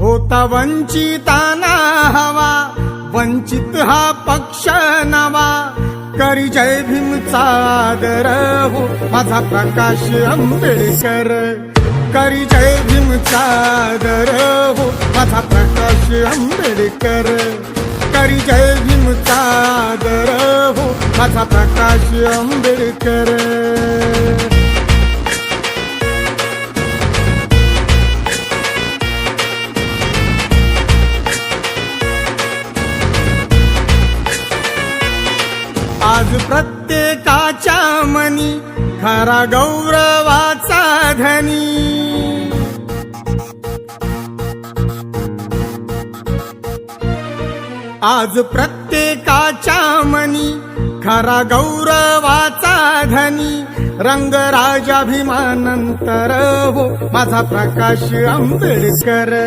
होता वंचिताना हवा, वंचित हा पक्ष नवा, करी जय भीमचा आदर हो माझा प्रकाश आंबेडकर, करी जय भीमचा आदर हो माझा प्रकाश आंबेडकर, करी जय भीमचा आदर हो माझा प्रकाश आंबेडकर. आज प्रत्येकाच्या मनी खरा गौरवाचा धनी, आज प्रत्येकाच्या मनी खरा गौरवाचा धनी, रंगराजाभिमानंतर हो माझा प्रकाश आंबेडकर.